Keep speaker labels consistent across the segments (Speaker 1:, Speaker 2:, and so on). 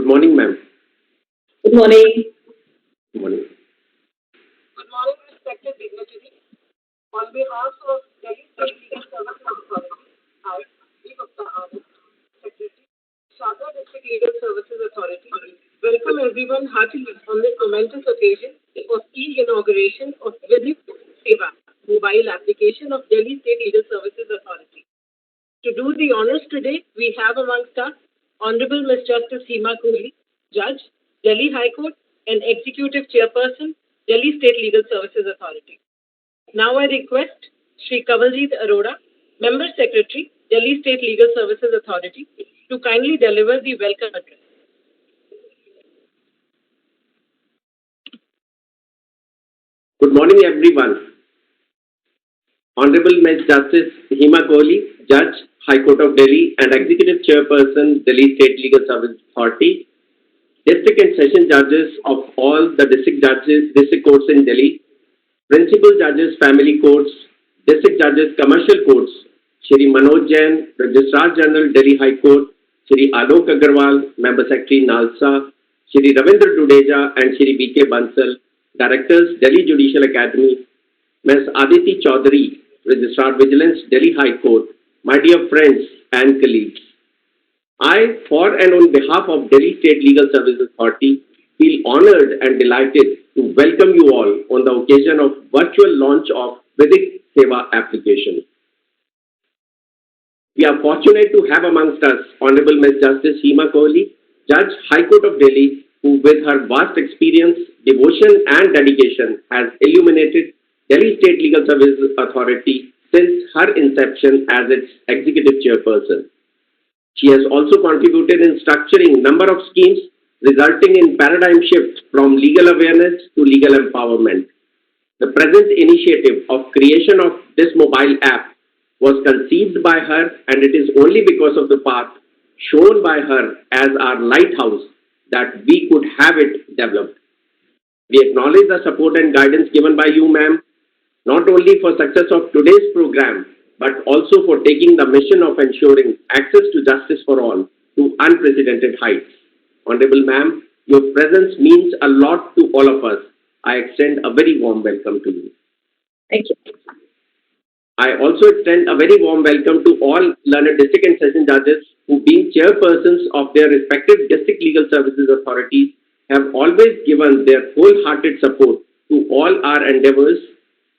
Speaker 1: morning, ma'am.
Speaker 2: Good morning.
Speaker 1: Good morning.
Speaker 3: Good morning, respected dignitaries. On behalf of Delhi State Legal Services Authority, I, V. Gupta Anand, Secretary, Sharda District Legal Services Authority, welcome everyone heartily on this momentous occasion of e-inauguration of Vidhik Sewa, mobile application of Delhi State Legal Services Authority. To do the honors today, we have amongst us Honorable Ms. Justice Hima Kohli, Judge, Delhi High Court, and Executive Chairperson, Delhi State Legal Services Authority. Now I request Shri Kavaljeet Arora, Member Secretary, Delhi State Legal Services Authority, to kindly deliver the welcome address.
Speaker 1: Good morning, everyone. Honorable Ms. Justice Hima Kohli, Judge, High Court of Delhi, and Executive Chairperson, Delhi State Legal Service Authority, District and Session Judges of all the District Courts in Delhi, Principal Judges, Family Courts, District Judges, Commercial Courts, Shri Manoj Jain, Registrar General, Delhi High Court, Shri Alok Agarwal, Member Secretary, Nalsa, Shri Ravindra Dudeja, and Shri B.K. Bansal, Directors, Delhi Judicial Academy, Ms. Aditi Chaudhary, Registrar Vigilance, Delhi High Court, my dear friends and colleagues. I, for and on behalf of Delhi State Legal Services Authority, feel honored and delighted to welcome you all on the occasion of virtual launch of Vidhik Sewa application. We are fortunate to have amongst us Honorable Ms. Justice Hima Kohli, Judge, High Court of Delhi, who with her vast experience, devotion and dedication has illuminated Delhi State Legal Services Authority since her inception as its Executive Chairperson. She has also contributed in structuring number of schemes resulting in paradigm shift from legal awareness to legal empowerment. The present initiative of creation of this mobile app was conceived by her, and it is only because of the path shown by her as our lighthouse that we could have it developed. We acknowledge the support and guidance given by you, ma'am, not only for success of today's program, but also for taking the mission of ensuring access to justice for all to unprecedented heights. Honorable ma'am, your presence means a lot to all of us. I extend a very warm welcome to you.
Speaker 2: Thank you.
Speaker 1: I also extend a very warm welcome to all learned district and session judges who, being chairpersons of their respective district legal services authorities, have always given their wholehearted support to all our endeavors.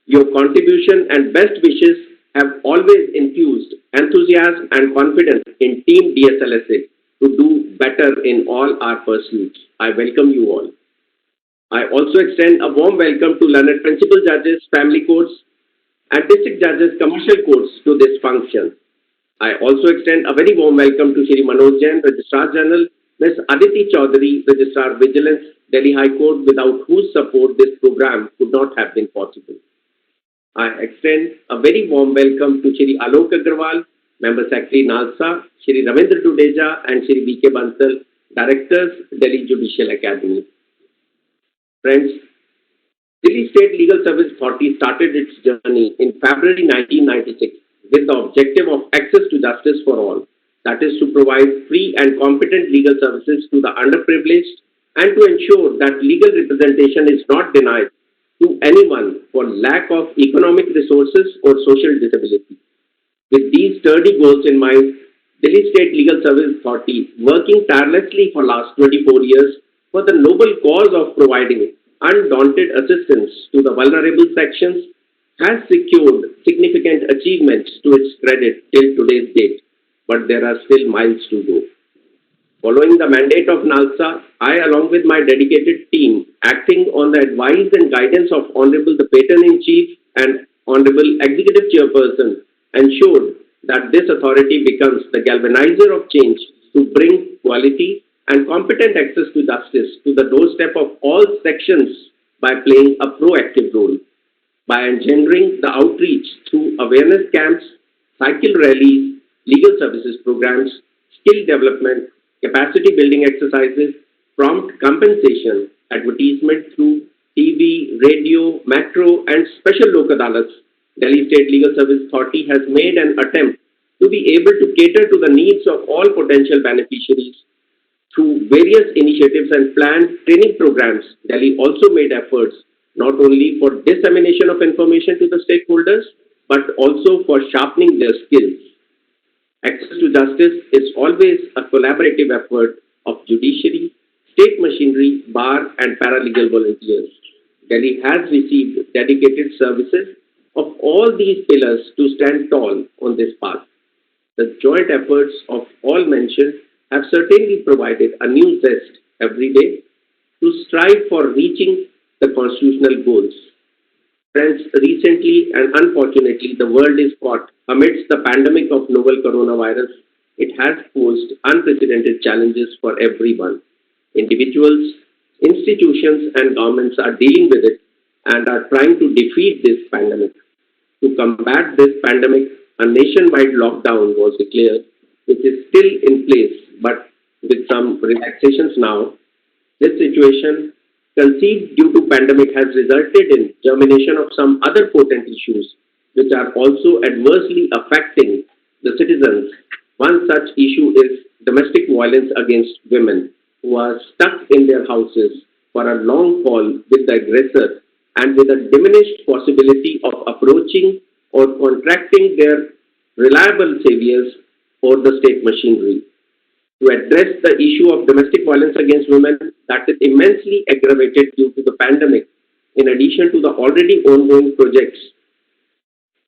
Speaker 1: Your contribution and best wishes have always infused enthusiasm and confidence in Team DSLSA to do better in all our pursuits. I welcome you all. I also extend a warm welcome to learned principal judges, family courts, and district judges, commercial courts to this function. I also extend a very warm welcome to Shri Manoj Jain, Registrar General, Ms. Aditi Chaudhary, Registrar Vigilance, Delhi High Court, without whose support this program could not have been possible. I extend a very warm welcome to Shri Alok Agarwal, Member Secretary Nalsa, Shri Ravindra Dudeja, and Shri B.K. Bansal, Directors, Delhi Judicial Academy. Friends, Delhi State Legal Service Authority started its journey in February 1996 with the objective of access to justice for all, that is to provide free and competent legal services to the underprivileged and to ensure that legal representation is not denied to anyone for lack of economic resources or social disability. With these sturdy goals in mind, Delhi State Legal Service Authority, working tirelessly for last 24 years for the noble cause of providing undaunted assistance to the vulnerable sections, has secured significant achievements to its credit till today's date, but there are still miles to go. Following the mandate of NALSA, I, along with my dedicated team, acting on the advice and guidance of Honorable the Patron-in-chief and Honorable Executive Chairperson, ensured that this authority becomes the galvanizer of change to bring quality and competent access to justice to the doorstep of all sections by playing a proactive role, by engendering the outreach through awareness camps, cycle rallies, legal services programs, skill development, capacity building exercises, prompt compensation, advertisement through TV, radio, metro, and special lok adalats. Delhi State Legal Service Authority has made an attempt to be able to cater to the needs of all potential beneficiaries through various initiatives and planned training programs, Delhi also made efforts not only for dissemination of information to the stakeholders, but also for sharpening their skills. Access to justice is always a collaborative effort of judiciary, state machinery, bar, and paralegal volunteers. Delhi has received dedicated services of all these pillars to stand tall on this path. The joint efforts of all mentioned have certainly provided a new zest every day to strive for reaching the constitutional goals. Friends, recently and unfortunately, the world is caught amidst the pandemic of novel coronavirus. It has posed unprecedented challenges for everyone. Individuals, institutions, and governments are dealing with it and are trying to defeat this pandemic. To combat this pandemic, a nationwide lockdown was declared, which is still in place, but with some relaxations now. This situation, conceived due to pandemic, has resulted in germination of some other potent issues, which are also adversely affecting the citizens. One such issue is domestic violence against women who are stuck in their houses for a long haul with the aggressor and with a diminished possibility of approaching or contracting their reliable saviors or the state machinery. To address the issue of domestic violence against women that is immensely aggravated due to the pandemic, in addition to the already ongoing projects,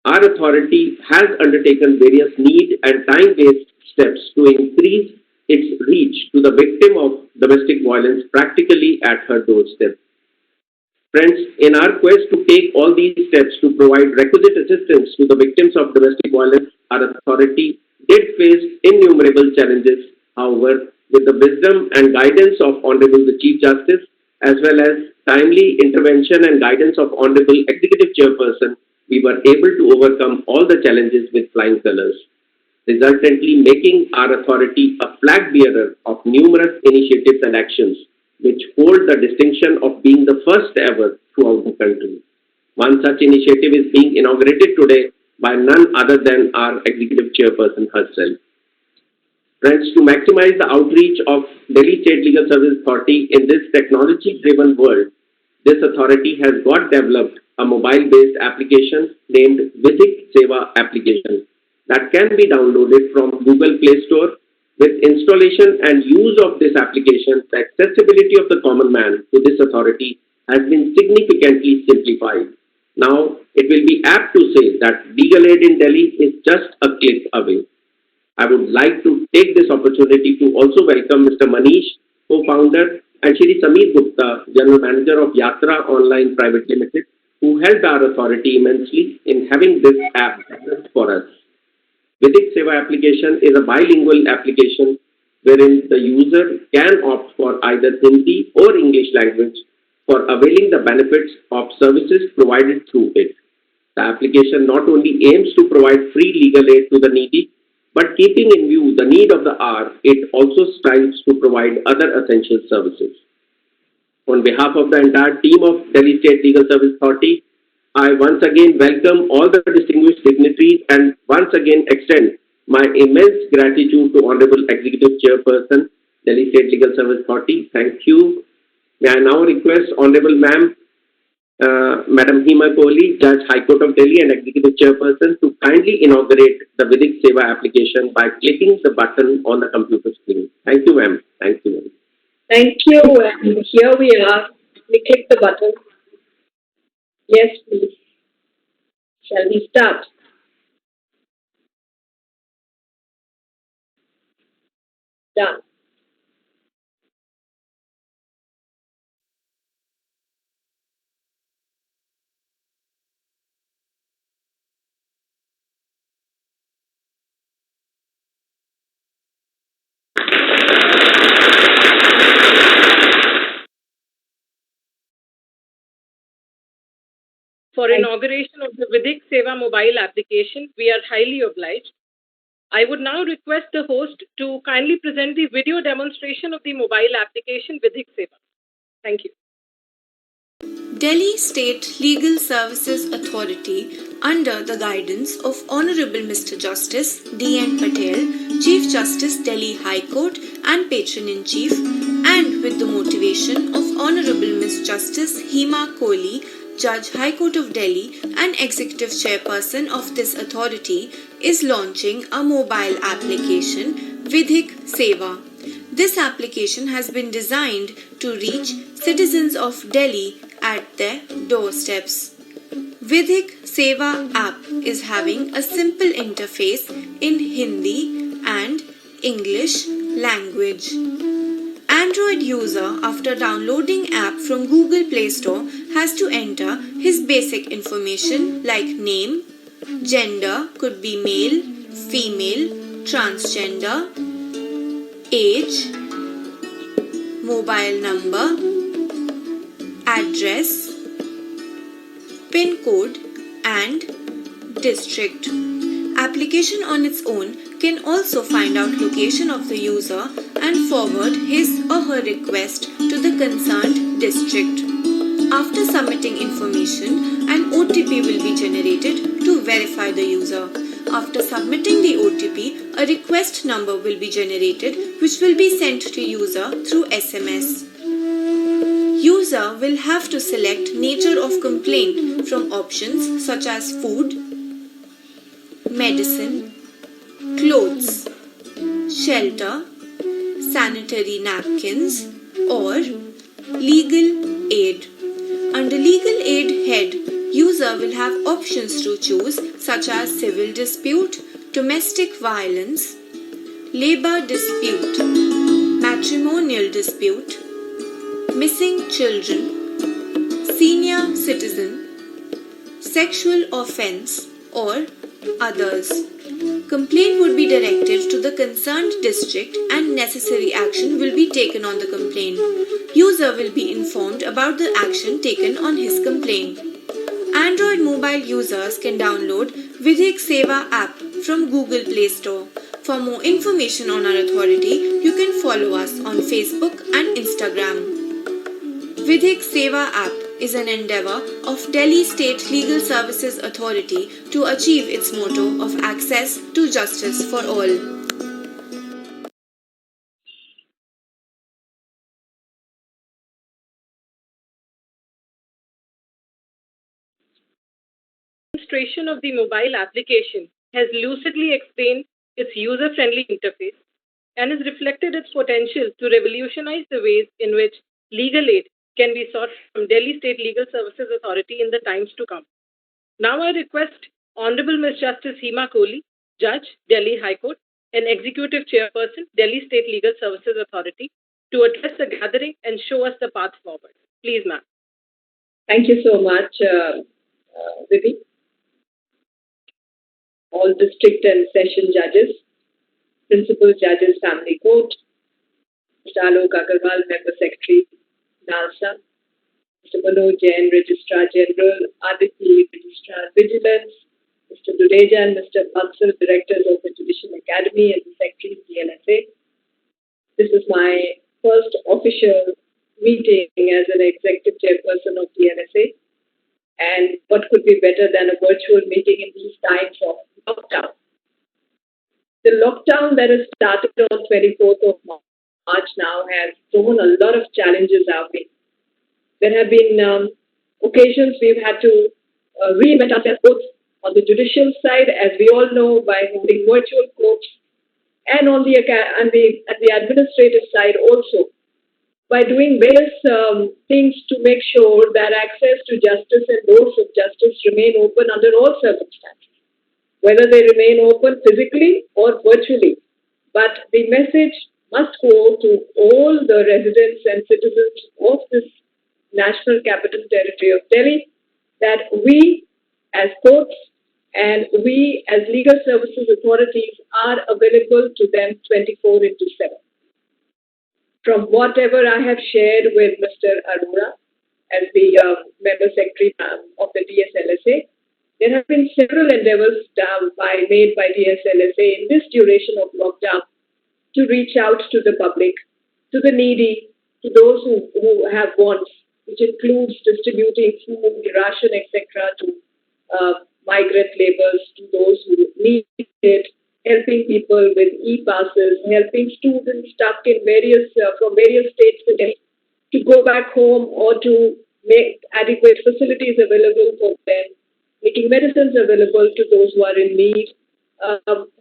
Speaker 1: our authority has undertaken various need and time-based steps to increase its reach to the victim of domestic violence practically at her doorstep. Friends, in our quest to take all these steps to provide requisite assistance to the victims of domestic violence, our authority did face innumerable challenges. However, with the wisdom and guidance of Honorable the Chief Justice, as well as timely intervention and guidance of Honorable Executive Chairperson, we were able to overcome all the challenges with flying colors, resultantly making our authority a flag bearer of numerous initiatives and actions which hold the distinction of being the first ever throughout the country. One such initiative is being inaugurated today by none other than our Executive Chairperson herself. Friends, to maximize the outreach of Delhi State Legal Service Authority in this technology-driven world, this authority has got developed a mobile-based application named Vidhik Sewa application that can be downloaded from Google Play Store. With installation and use of this application, the accessibility of the common man to this authority has been significantly simplified. Now, it will be apt to say that legal aid in Delhi is just a click away. I would like to take this opportunity to also welcome Mr. Manish, co-founder, and Shri Sameer Gupta, General Manager of Yatra Online Private Limited, who helped our authority immensely in having this app developed for us. Vidhik Sewa application is a bilingual application wherein the user can opt for either Hindi or English language for availing the benefits of services provided through it. The application not only aims to provide free legal aid to the needy, but keeping in view the need of the hour, it also strives to provide other essential services. On behalf of the entire team of Delhi State Legal Service Authority, I once again welcome all the distinguished dignitaries and once again extend my immense gratitude to Honorable Executive Chairperson, Delhi State Legal Service Authority. Thank you. May I now request Honorable Ma'am, Madam Hima Kohli, Judge High Court of Delhi and Executive Chairperson, to kindly inaugurate the Vidhik Sewa application by clicking the button on the computer screen. Thank you, ma'am. Thank you, ma'am.
Speaker 2: Thank you. And here we are. We click the button. Yes, please. Shall we start? Done.
Speaker 3: For inauguration of the Vidhik Sewa mobile application, we are highly obliged. I would now request the host to kindly present the video demonstration of the mobile application Vidhik Sewa. Thank you.
Speaker 4: Delhi State Legal Services Authority, under the guidance of Honorable Mr. Justice D.N. Patel, Chief Justice Delhi High Court and Patron-in-Chief, and with the motivation of Honorable Miss Justice Hima Kohli, Judge High Court of Delhi and Executive Chairperson of this authority, is launching a mobile application, Vidhik Sewa. This application has been designed to reach citizens of Delhi at their doorsteps. Vidhik Sewa app is having a simple interface in Hindi and English language. Android user, after downloading app from Google Play Store, has to enter his basic information like name, gender could be male, female, transgender, age, mobile number, address, PIN code and district. Application on its own can also find out location of the user and forward his or her request to the concerned district. After submitting information, an OTP will be generated to verify the user. After submitting the OTP, a request number will be generated which will be sent to user through SMS. User will have to select nature of complaint from options such as food, medicine, clothes, shelter, sanitary napkins, or legal aid. Under legal aid head, user will have options to choose such as civil dispute, domestic violence, labor dispute, matrimonial dispute, missing children, senior citizen, sexual offence, or others. Complaint would be directed to the concerned district and necessary action will be taken on the complaint. User will be informed about the action taken on his complaint. Android mobile users can download Vidhik Sewa app from Google Play Store. For more information on our authority, you can follow us on Facebook and Instagram. Vidhik Sewa app is an endeavour of Delhi State Legal Services Authority to achieve its motto of access to justice for all.
Speaker 3: Demonstration of the mobile application has lucidly explained its user-friendly interface and has reflected its potential to revolutionize the ways in which legal aid can be sought from Delhi State Legal Services Authority in the times to come. Now I request Honorable Miss Justice Hima Kohli, Judge, Delhi High Court, and Executive Chairperson, Delhi State Legal Services Authority, to address the gathering and show us the path forward. Please, ma'am.
Speaker 2: Thank you so much, Vidhi. All district and session judges, principal judges, family court, Mr. Alok Agarwal, member secretary, NALSA, Mr. Manoj Jain, registrar general, Aditi, registrar vigilance, Mr. Dudeja and Mr. Bansal, directors of the Judicial Academy and the secretary of the DLSA. This is my first official meeting as an executive chairperson of the DLSA. And what could be better than a virtual meeting in these times of lockdown? The lockdown that has started on 24th of March now has thrown a lot of challenges our way. There have been occasions we've had to reinvent ourselves both on the judicial side, as we all know, by holding virtual courts, and on the at the administrative side also, by doing various things to make sure that access to justice and doors of justice remain open under all circumstances, whether they remain open physically or virtually. But the message must go to all the residents and citizens of this National Capital Territory of Delhi that we as courts and we as legal services authorities are available to them 24/7. From whatever I have shared with Mr. Arora as the member secretary of the DSLSA, there have been several endeavors made by DSLSA in this duration of lockdown to reach out to the public, to the needy, to those who have wants, which includes distributing food, ration, etc. to migrant laborers, to those who need it, helping people with e-passes, helping students stuck in from various states to go back home or to make adequate facilities available for them, making medicines available to those who are in need,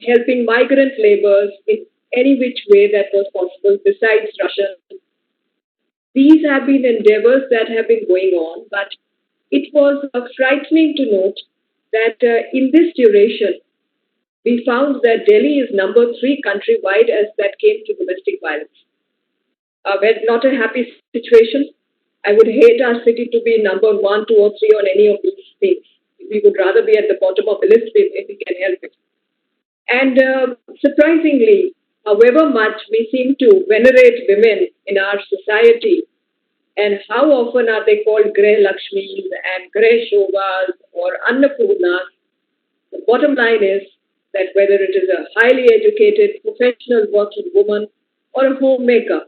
Speaker 2: helping migrant laborers in any which way that was possible besides Russia. These have been endeavors that have been going on, but it was frightening to note that in this duration, we found that Delhi is number three countrywide as that came to domestic violence. Not a happy situation. I would hate our city to be number one, two, or three on any of these things. We would rather be at the bottom of the list if we can help it. And surprisingly, however much we seem to venerate women in our society, and how often are they called Greh Lakshmis and Greh Shobhas or Annapurnas, the bottom line is that whether it is a highly educated, professional working woman or a homemaker,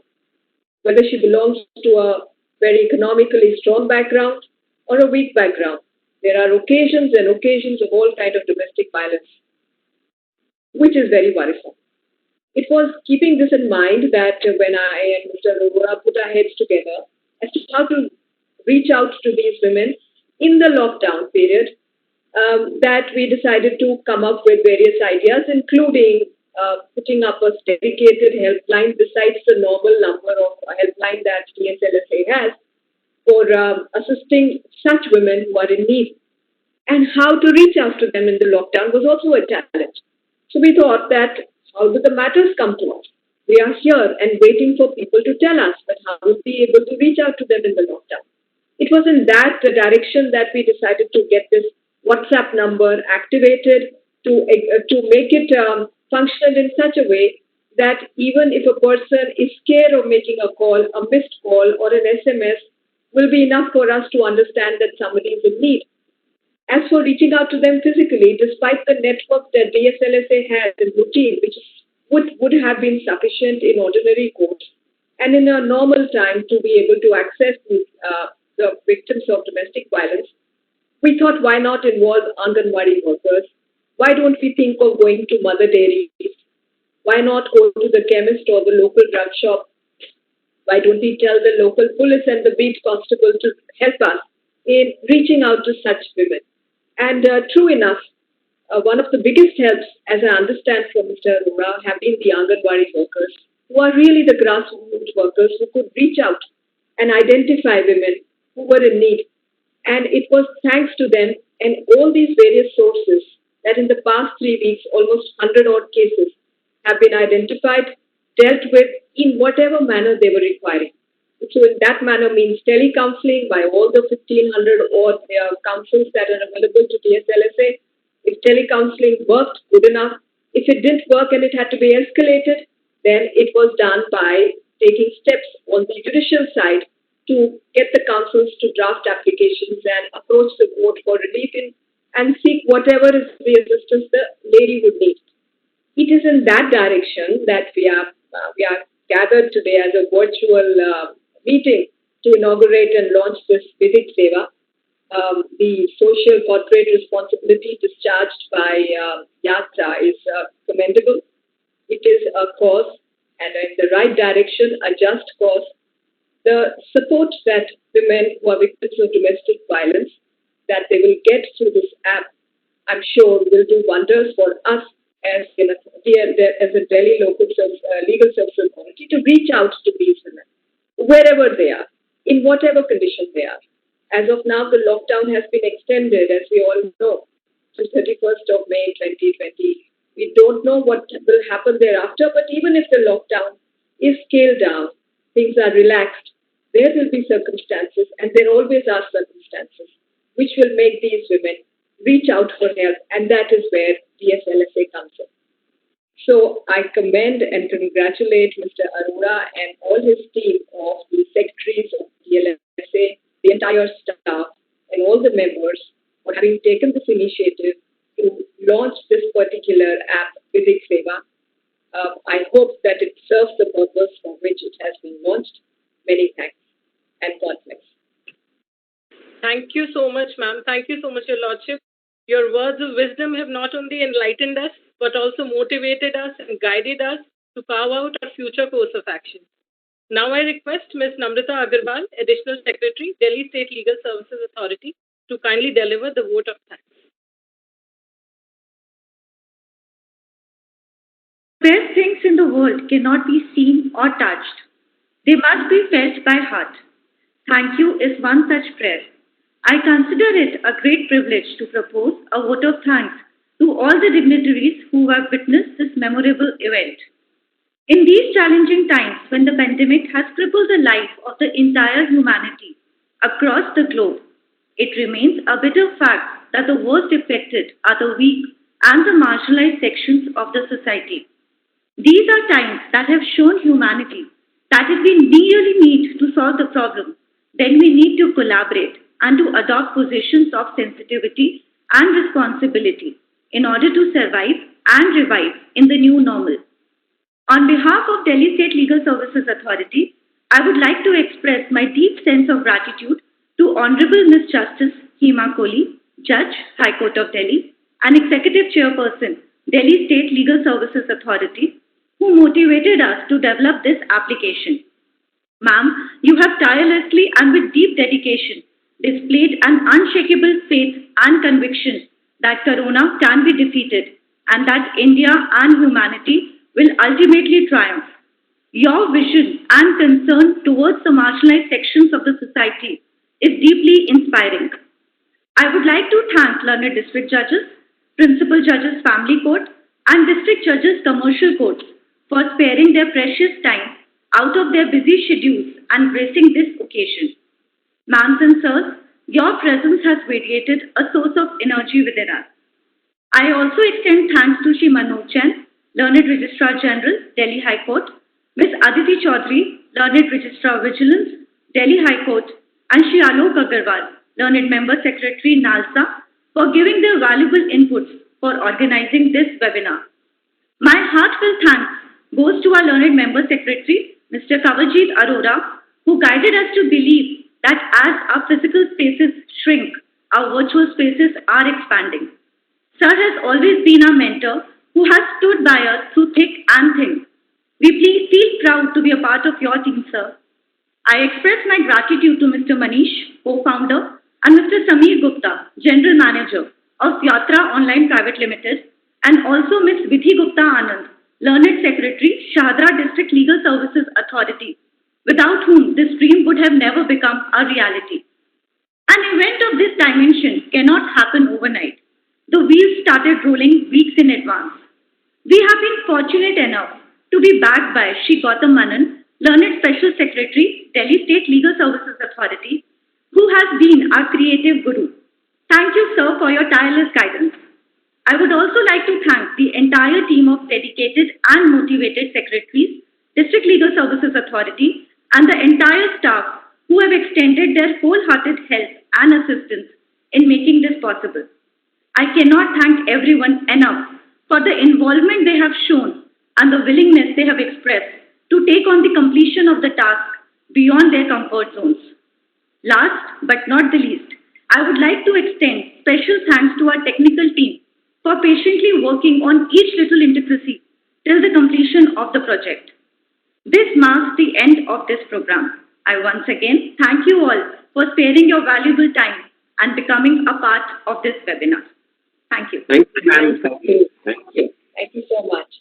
Speaker 2: whether she belongs to a very economically strong background or a weak background, there are occasions and occasions of all kind of domestic violence, which is very worrisome. It was keeping this in mind that when I and Mr. Arora put our heads together as to how to reach out to these women in the lockdown period, that we decided to come up with various ideas, including putting up a dedicated helpline besides the normal number of helpline that DSLSA has for assisting such women who are in need. And how to reach out to them in the lockdown was also a challenge. So we thought that how do the matters come to us? We are here and waiting for people to tell us, but how would we be able to reach out to them in the lockdown? It was in that direction that we decided to get this WhatsApp number activated to make it functional in such a way that even if a person is scared of making a call, a missed call or an SMS will be enough for us to understand that somebody is in need. As for reaching out to them physically, despite the network that DSLSA has in routine, which would have been sufficient in ordinary course and in a normal time to be able to access the victims of domestic violence, we thought, why not involve Anganwadi workers? Why don't we think of going to mother dairies? Why not go to the chemist or the local drug shop? Why don't we tell the local police and the beat constable to help us in reaching out to such women? And true enough, one of the biggest helps, as I understand from Mr. Arora, have been the Anganwadi workers, who are really the grassroots workers who could reach out and identify women who were in need. And it was thanks to them and all these various sources that in the past 3 weeks, almost 100 odd cases have been identified, dealt with in whatever manner they were requiring. So in that manner means telecounseling by all the 1,500 odd councils that are available to DSLSA. If telecounseling worked good enough, if it didn't work and it had to be escalated, then it was done by taking steps on the judicial side to get the councils to draft applications and approach the court for relief and seek whatever is the assistance the lady would need. It is in that direction that we are gathered today as a virtual meeting to inaugurate and launch this Vidhik Sewa, the social corporate responsibility discharged by Yatra is commendable. It is a cause and in the right direction, a just cause. The support that women who are victims of domestic violence that they will get through this app, I'm sure will do wonders for us as a Delhi legal service authority to reach out to these women, wherever they are, in whatever condition they are. As of now, the lockdown has been extended, as we all know, to 31st of May 2020. We don't know what will happen thereafter, but even if the lockdown is scaled down, things are relaxed, there will be circumstances, and there always are circumstances, which will make these women reach out for help, and that is where DSLSA comes in. So I commend and congratulate Mr. Arora and all his team of the secretaries of DSLSA, the entire staff, and all the members for having taken this initiative to launch this particular app, Vidhik Sewa. I hope that it serves the purpose for which it has been launched. Many thanks and God bless.
Speaker 3: Thank you so much, ma'am. Thank you so much, Your Lordship. Your words of wisdom have not only enlightened us, but also motivated us and guided us to carve out our future course of action. Now I request Ms. Namrata Agarwal, Additional Secretary, Delhi State Legal Services Authority, to kindly deliver the vote of thanks.
Speaker 5: Best things in the world cannot be seen or touched. They must be felt by heart. Thank you is one such prayer. I consider it a great privilege to propose a vote of thanks to all the dignitaries who have witnessed this memorable event. In these challenging times when the pandemic has crippled the life of the entire humanity across the globe, it remains a bitter fact that the worst affected are the weak and the marginalized sections of the society. These are times that have shown humanity that if we really need to solve the problem, then we need to collaborate and to adopt positions of sensitivity and responsibility in order to survive and revive in the new normal. On behalf of Delhi State Legal Services Authority, I would like to express my deep sense of gratitude to Honorable Ms. Justice Hima Kohli, Judge, High Court of Delhi, and Executive Chairperson, Delhi State Legal Services Authority, who motivated us to develop this application. Ma'am, you have tirelessly and with deep dedication displayed an unshakable faith and conviction that Corona can be defeated and that India and humanity will ultimately triumph. Your vision and concern towards the marginalized sections of the society is deeply inspiring. I would like to thank learned district judges, principal judges family court, and district judges commercial courts for sparing their precious time out of their busy schedules and gracing this occasion. Ma'ams and sirs, your presence has radiated a source of energy within us. I also extend thanks to Shri Manoj Jain, Learned Registrar General, Delhi High Court, Ms. Aditi Chaudhary, Learned Registrar Vigilance, Delhi High Court, and Shri Alok Agarwal, Learned Member Secretary, NALSA, for giving their valuable inputs for organizing this webinar. My heartfelt thanks goes to our Learned Member Secretary, Mr. Kawaljeet Arora, who guided us to believe that as our physical spaces shrink, our virtual spaces are expanding. Sir has always been our mentor who has stood by us through thick and thin. We feel proud to be a part of your team, sir. I express my gratitude to Mr. Manish, co-founder, and Mr. Sameer Gupta, General Manager of Yatra Online Private Limited, and also Ms. Vidhi Gupta Anand, Learned Secretary, Shahadra District Legal Services Authority, without whom this dream would have never become a reality. An event of this dimension cannot happen overnight. The wheels started rolling weeks in advance. We have been fortunate enough to be backed by Shri Gautam Manan, Learned Special Secretary, Delhi State Legal Services Authority, who has been our creative guru. Thank you, sir, for your tireless guidance. I would also like to thank the entire team of dedicated and motivated secretaries, District Legal Services Authority, and the entire staff who have extended their wholehearted help and assistance in making this possible. I cannot thank everyone enough for the involvement they have shown and the willingness they have expressed to take on the completion of the task beyond their comfort zones. Last but not the least, I would like to extend special thanks to our technical team for patiently working on each little intricacy till the completion of the project. This marks the end of this program. I once again thank you all for sparing your valuable time and becoming a part of this webinar. Thank you.
Speaker 1: Thank you, ma'am. Thank you.
Speaker 2: Thank you so much.